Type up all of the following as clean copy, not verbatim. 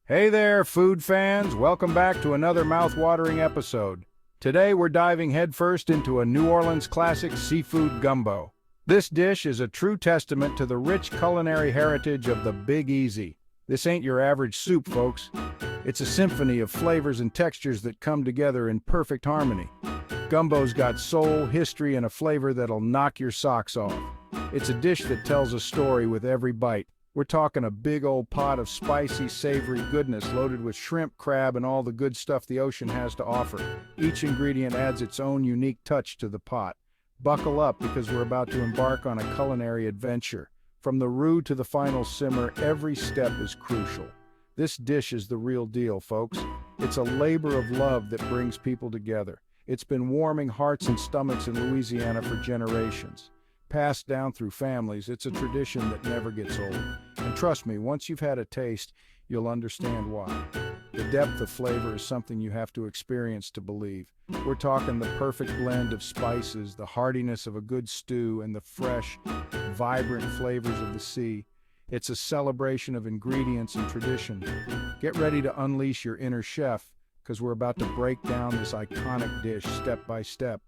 Hey there, food fans! Welcome back to another mouth-watering episode. Today we're diving headfirst into a New Orleans classic seafood gumbo. This dish is a true testament to the rich culinary heritage of the Big Easy. This ain't your average soup, folks. It's a symphony of flavors and textures that come together in perfect harmony. Gumbo's got soul, history, and a flavor that'll knock your socks off. It's a dish that tells a story with every bite. We're talking a big old pot of spicy, savory goodness loaded with shrimp, crab, and all the good stuff the ocean has to offer. Each ingredient adds its own unique touch to the pot. Buckle up because we're about to embark on a culinary adventure. From the roux to the final simmer, every step is crucial. This dish is the real deal, folks. It's a labor of love that brings people together. It's been warming hearts and stomachs in Louisiana for generations. Passed down through families, it's a tradition that never gets old. And trust me, once you've had a taste, you'll understand why. The depth of flavor is something you have to experience to believe. We're talking the perfect blend of spices, the heartiness of a good stew, and the fresh, vibrant flavors of the sea. It's a celebration of ingredients and tradition. Get ready to unleash your inner chef, because we're about to break down this iconic dish step by step.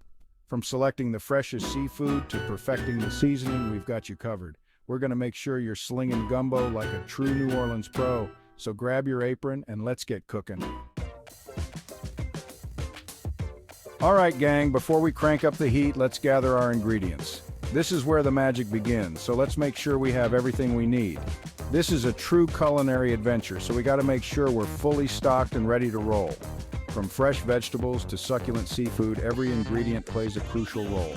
From selecting the freshest seafood to perfecting the seasoning, we've got you covered. We're going to make sure you're slinging gumbo like a true New Orleans pro. So grab your apron and let's get cooking. All right, gang, before we crank up the heat, let's gather our ingredients. This is where the magic begins, so let's make sure we have everything we need. This is a true culinary adventure, so we got to make sure we're fully stocked and ready to roll. From fresh vegetables to succulent seafood, every ingredient plays a crucial role.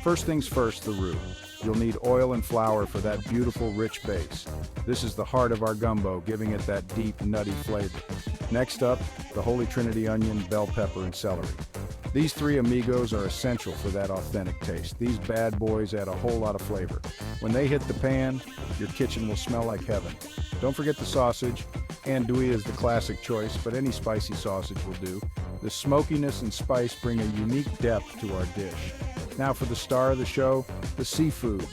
First things first, the roux. You'll need oil and flour for that beautiful, rich base. This is the heart of our gumbo, giving it that deep, nutty flavor. Next up, the holy trinity onion, bell pepper, and celery. These three amigos are essential for that authentic taste. These bad boys add a whole lot of flavor. When they hit the pan, your kitchen will smell like heaven. Don't forget the sausage. Andouille is the classic choice, but any spicy sausage will do. The smokiness and spice bring a unique depth to our dish. Now for the star of the show, the seafood.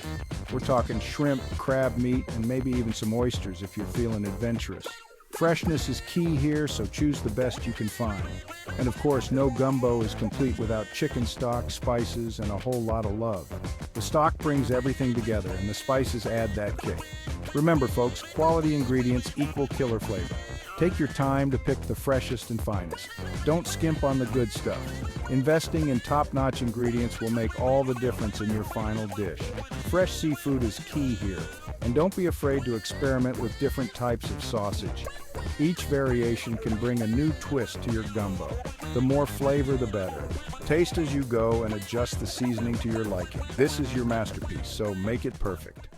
We're talking shrimp, crab meat, and maybe even some oysters if you're feeling adventurous. Freshness is key here, so choose the best you can find. And of course, no gumbo is complete without chicken stock, spices, and a whole lot of love. The stock brings everything together, and the spices add that kick. Remember, folks, quality ingredients equal killer flavor. Take your time to pick the freshest and finest. Don't skimp on the good stuff. Investing in top-notch ingredients will make all the difference in your final dish. Fresh seafood is key here, and don't be afraid to experiment with different types of sausage. Each variation can bring a new twist to your gumbo. The more flavor, the better. Taste as you go and adjust the seasoning to your liking. This is your masterpiece, so make it perfect.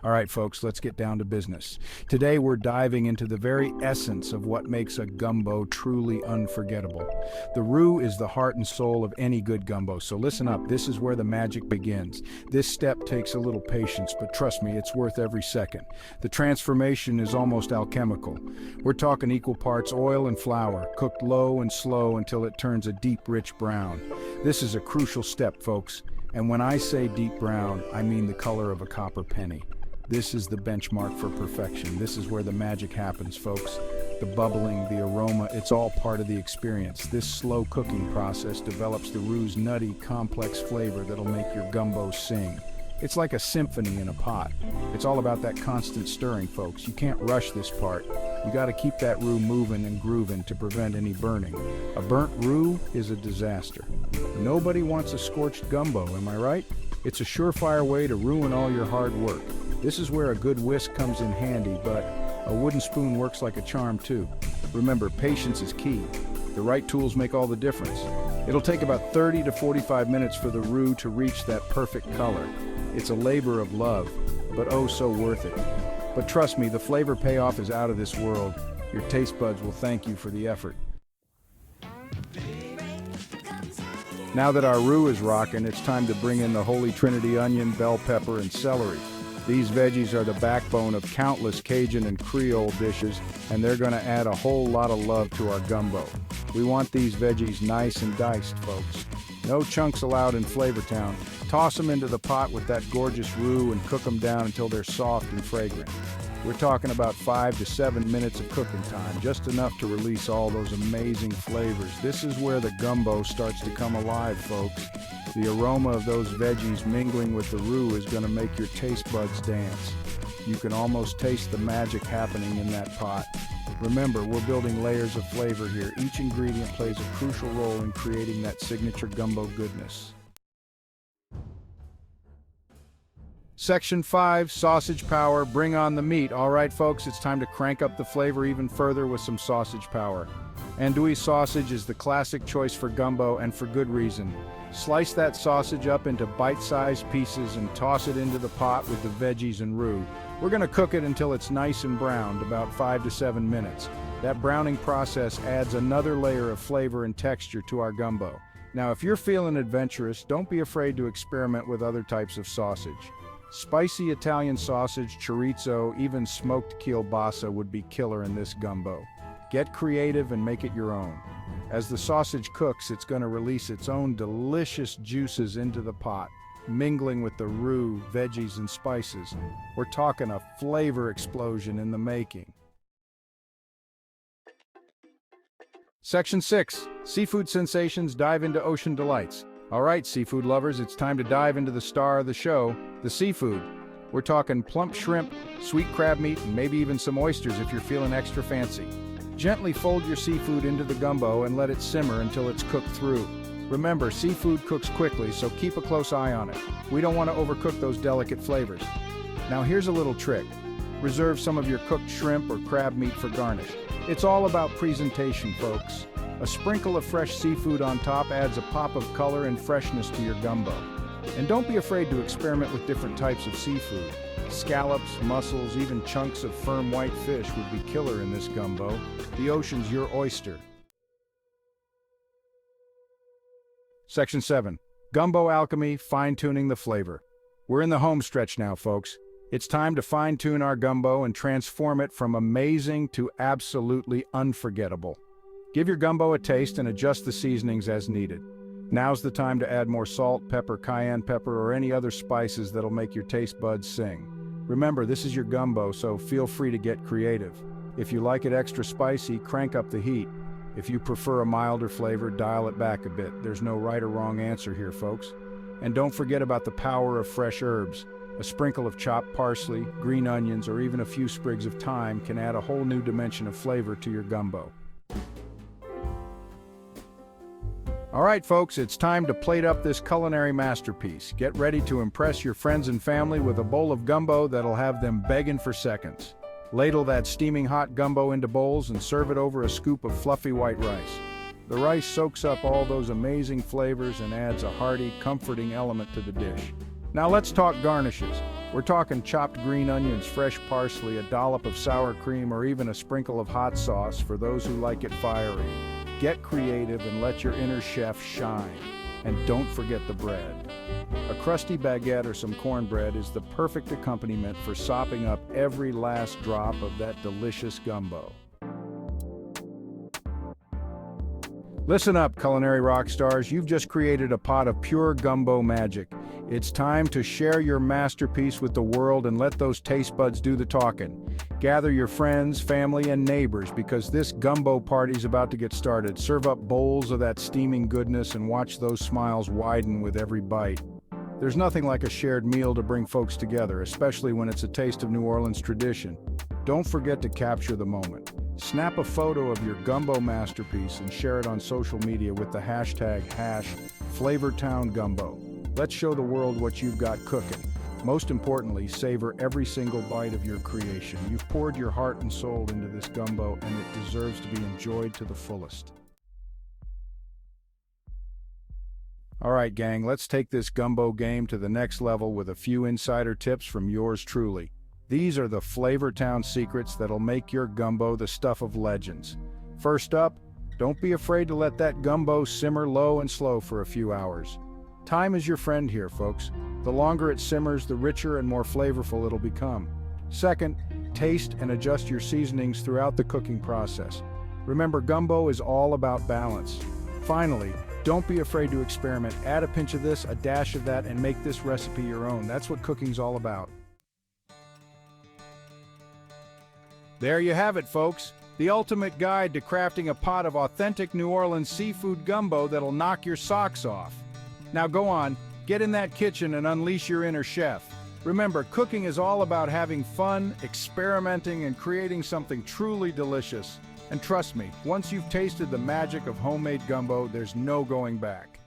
All right, folks, let's get down to business. Today, we're diving into the very essence of what makes a gumbo truly unforgettable. The roux is the heart and soul of any good gumbo, so listen up. This is where the magic begins. This step takes a little patience, but trust me, it's worth every second. The transformation is almost alchemical. We're talking equal parts oil and flour, cooked low and slow until it turns a deep, rich brown. This is a crucial step, folks. And when I say deep brown, I mean the color of a copper penny. This is the benchmark for perfection. This is where the magic happens, folks. The bubbling, the aroma, it's all part of the experience. This slow cooking process develops the roux's nutty, complex flavor that'll make your gumbo sing. It's like a symphony in a pot. It's all about that constant stirring, folks. You can't rush this part. You gotta keep that roux moving and grooving to prevent any burning. A burnt roux is a disaster. Nobody wants a scorched gumbo, am I right? It's a surefire way to ruin all your hard work. This is where a good whisk comes in handy, but a wooden spoon works like a charm too. Remember, patience is key. The right tools make all the difference. It'll take about 30 to 45 minutes for the roux to reach that perfect color. It's a labor of love, but oh so worth it. But trust me, the flavor payoff is out of this world. Your taste buds will thank you for the effort. Now that our roux is rocking, it's time to bring in the holy trinity onion, bell pepper, and celery. These veggies are the backbone of countless Cajun and Creole dishes, and they're going to add a whole lot of love to our gumbo. We want these veggies nice and diced, folks. No chunks allowed in Flavortown. Toss them into the pot with that gorgeous roux and cook them down until they're soft and fragrant. We're talking about 5 to 7 minutes of cooking time, just enough to release all those amazing flavors. This is where the gumbo starts to come alive, folks. The aroma of those veggies mingling with the roux is going to make your taste buds dance. You can almost taste the magic happening in that pot. Remember, we're building layers of flavor here. Each ingredient plays a crucial role in creating that signature gumbo goodness. Section 5, sausage power, bring on the meat. All right, folks, it's time to crank up the flavor even further with some sausage power. Andouille sausage is the classic choice for gumbo, and for good reason. Slice that sausage up into bite-sized pieces and toss it into the pot with the veggies and roux. We're going to cook it until it's nice and browned, about 5 to 7 minutes. That browning process adds another layer of flavor and texture to our gumbo. Now, if you're feeling adventurous, don't be afraid to experiment with other types of sausage. Spicy Italian sausage, chorizo, even smoked kielbasa would be killer in this gumbo. Get creative and make it your own. As the sausage cooks, it's going to release its own delicious juices into the pot, mingling with the roux, veggies, and spices. We're talking a flavor explosion in the making. Section 6, Seafood Sensations, dive into ocean delights. All right, seafood lovers, it's time to dive into the star of the show, the seafood. We're talking plump shrimp, sweet crab meat, and maybe even some oysters if you're feeling extra fancy. Gently fold your seafood into the gumbo and let it simmer until it's cooked through. Remember, seafood cooks quickly, so keep a close eye on it. We don't want to overcook those delicate flavors. Now here's a little trick. Reserve some of your cooked shrimp or crab meat for garnish. It's all about presentation, folks. A sprinkle of fresh seafood on top adds a pop of color and freshness to your gumbo. And don't be afraid to experiment with different types of seafood. Scallops, mussels, even chunks of firm white fish would be killer in this gumbo. The ocean's your oyster. Section 7. Gumbo Alchemy, fine-tuning the flavor. We're in the home stretch now, folks. It's time to fine-tune our gumbo and transform it from amazing to absolutely unforgettable. Give your gumbo a taste and adjust the seasonings as needed. Now's the time to add more salt, pepper, cayenne pepper, or any other spices that'll make your taste buds sing. Remember, this is your gumbo, so feel free to get creative. If you like it extra spicy, crank up the heat. If you prefer a milder flavor, dial it back a bit. There's no right or wrong answer here, folks. And don't forget about the power of fresh herbs. A sprinkle of chopped parsley, green onions, or even a few sprigs of thyme can add a whole new dimension of flavor to your gumbo. All right, folks, it's time to plate up this culinary masterpiece. Get ready to impress your friends and family with a bowl of gumbo that'll have them begging for seconds. Ladle that steaming hot gumbo into bowls and serve it over a scoop of fluffy white rice. The rice soaks up all those amazing flavors and adds a hearty, comforting element to the dish. Now let's talk garnishes. We're talking chopped green onions, fresh parsley, a dollop of sour cream, or even a sprinkle of hot sauce for those who like it fiery. Get creative and let your inner chef shine. And don't forget the bread. A crusty baguette or some cornbread is the perfect accompaniment for sopping up every last drop of that delicious gumbo. Listen up, culinary rock stars. You've just created a pot of pure gumbo magic. It's time to share your masterpiece with the world and let those taste buds do the talking. Gather your friends, family, and neighbors because this gumbo party's about to get started. Serve up bowls of that steaming goodness and watch those smiles widen with every bite. There's nothing like a shared meal to bring folks together, especially when it's a taste of New Orleans tradition. Don't forget to capture the moment. Snap a photo of your gumbo masterpiece and share it on social media with the hashtag #FlavorTownGumbo. Let's show the world what you've got cooking. Most importantly, savor every single bite of your creation. You've poured your heart and soul into this gumbo, and it deserves to be enjoyed to the fullest. All right, gang, let's take this gumbo game to the next level with a few insider tips from yours truly. These are the Flavor Town secrets that'll make your gumbo the stuff of legends. First up, don't be afraid to let that gumbo simmer low and slow for a few hours. Time is your friend here, folks. The longer it simmers, the richer and more flavorful it'll become. Second, taste and adjust your seasonings throughout the cooking process. Remember, gumbo is all about balance. Finally, don't be afraid to experiment. Add a pinch of this, a dash of that, and make this recipe your own. That's what cooking's all about. There you have it, folks. The ultimate guide to crafting a pot of authentic New Orleans seafood gumbo that'll knock your socks off. Now go on, get in that kitchen and unleash your inner chef. Remember, cooking is all about having fun, experimenting, and creating something truly delicious. And trust me, once you've tasted the magic of homemade gumbo, there's no going back.